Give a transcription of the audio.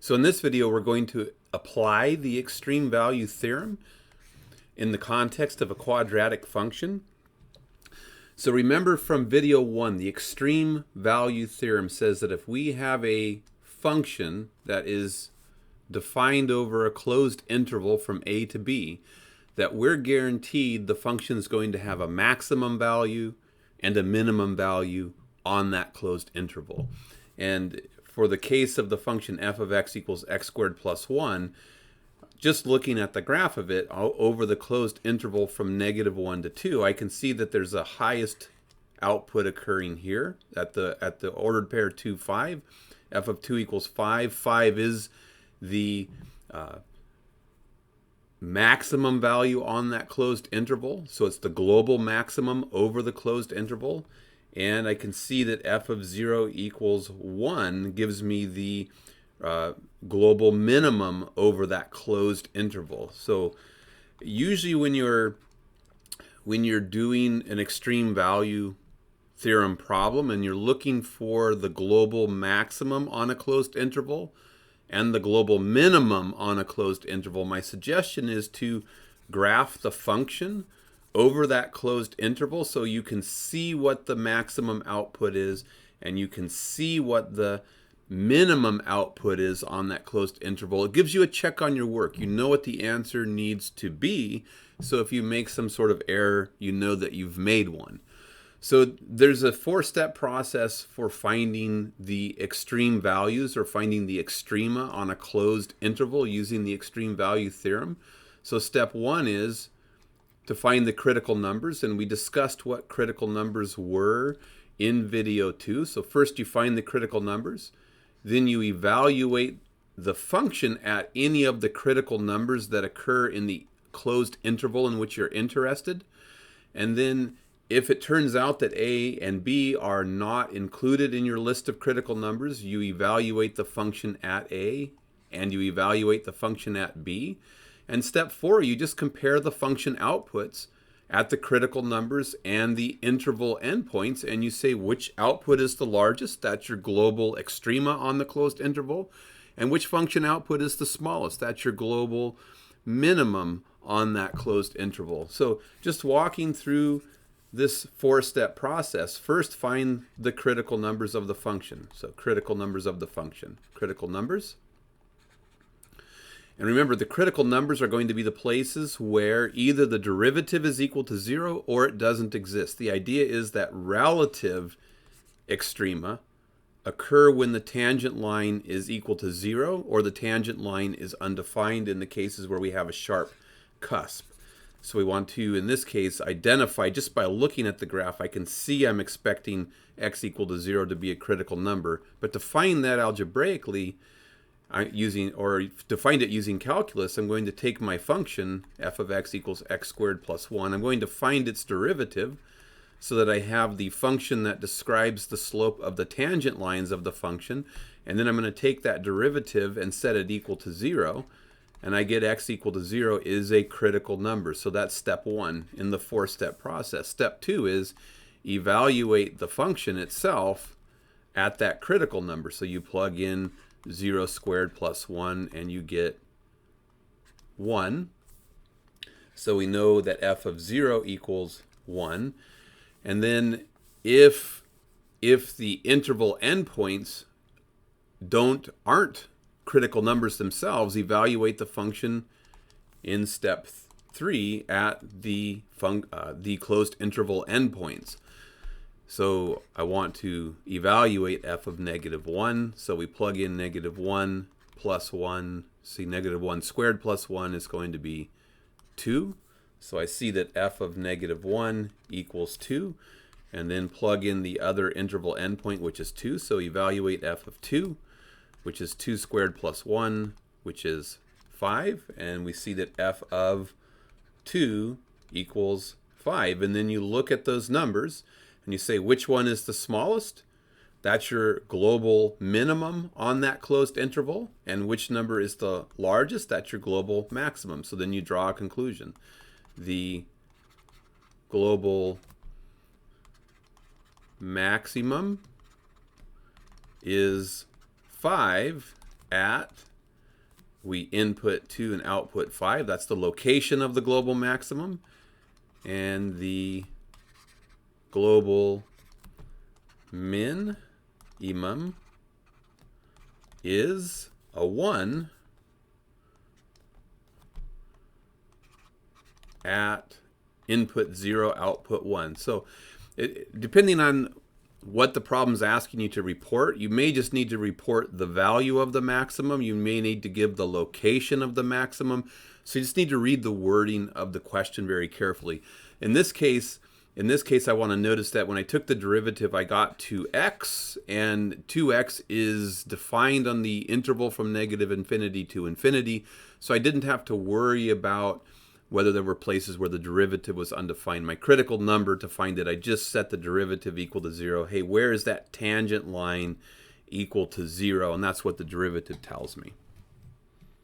So in this video, we're going to apply the extreme value theorem in the context of a quadratic function. So remember from video 1, the extreme value theorem says that if we have a function that is defined over a closed interval from a to b, that we're guaranteed the function is going to have a maximum value and a minimum value on that closed interval. And for the case of the function f of x equals x squared plus 1, just looking at the graph of it over the closed interval from -1 to 2, I can see that there's a highest output occurring here at the ordered pair 2, 5. F of 2 equals 5. 5 is the maximum value on that closed interval. So it's the global maximum over the closed interval. And I can see that f of 0 equals 1 gives me the global minimum over that closed interval. So usually when you're doing an extreme value theorem problem and you're looking for the global maximum on a closed interval and the global minimum on a closed interval, my suggestion is to graph the function over that closed interval so you can see what the maximum output is and you can see what the minimum output is on that closed interval. It gives you a check on your work. You know what the answer needs to be, so if you make some sort of error, you know that you've made one. So there's a 4-step process for finding the extreme values or finding the extrema on a closed interval using the extreme value theorem. So step 1 is to find the critical numbers, and we discussed what critical numbers were in video 2. So first you find the critical numbers, then you evaluate the function at any of the critical numbers that occur in the closed interval in which you're interested, and then if it turns out that a and b are not included in your list of critical numbers, you evaluate the function at a and you evaluate the function at b. And step 4, you just compare the function outputs at the critical numbers and the interval endpoints, and you say which output is the largest, that's your global extrema on the closed interval, and which function output is the smallest, that's your global minimum on that closed interval. So just walking through this 4-step process, first find the critical numbers of the function. So critical numbers of the function, critical numbers. And remember, the critical numbers are going to be the places where either the derivative is equal to 0 or it doesn't exist. The idea is that relative extrema occur when the tangent line is equal to 0 or the tangent line is undefined in the cases where we have a sharp cusp. So we want to, in this case, identify, just by looking at the graph, I can see I'm expecting x equal to 0 to be a critical number. But to find that algebraically, to find it using calculus, I'm going to take my function, f of x equals x squared plus 1. I'm going to find its derivative so that I have the function that describes the slope of the tangent lines of the function. And then I'm going to take that derivative and set it equal to 0. And I get x equal to 0 is a critical number. So that's step 1 in the 4-step process. Step 2 is evaluate the function itself at that critical number. So you plug in 0 squared plus 1 and you get 1. So we know that f of 0 equals 1. And then if the interval endpoints aren't critical numbers themselves, evaluate the function in step 3 at the closed interval endpoints. So I want to evaluate f of -1. So we plug in -1 plus 1. See, -1 squared plus 1 is going to be 2. So I see that f of -1 equals 2. And then plug in the other interval endpoint, which is 2. So evaluate f of 2, which is 2 squared plus 1, which is 5. And we see that f of 2 equals 5. And then you look at those numbers and you say, which one is the smallest? That's your global minimum on that closed interval. And which number is the largest? That's your global maximum. So then you draw a conclusion. The global maximum is 5 at we input 2 and output 5. That's the location of the global maximum. And the global minimum is a 1 at input 0, output 1. So depending on what the problem's asking you to report, you may just need to report the value of the maximum. You may need to give the location of the maximum. So you just need to read the wording of the question very carefully. In this case, I want to notice that when I took the derivative, I got to x, and 2x is defined on the interval from negative infinity to infinity. So I didn't have to worry about whether there were places where the derivative was undefined. My critical number to find it, I just set the derivative equal to 0. Hey, where is that tangent line equal to 0? And that's what the derivative tells me.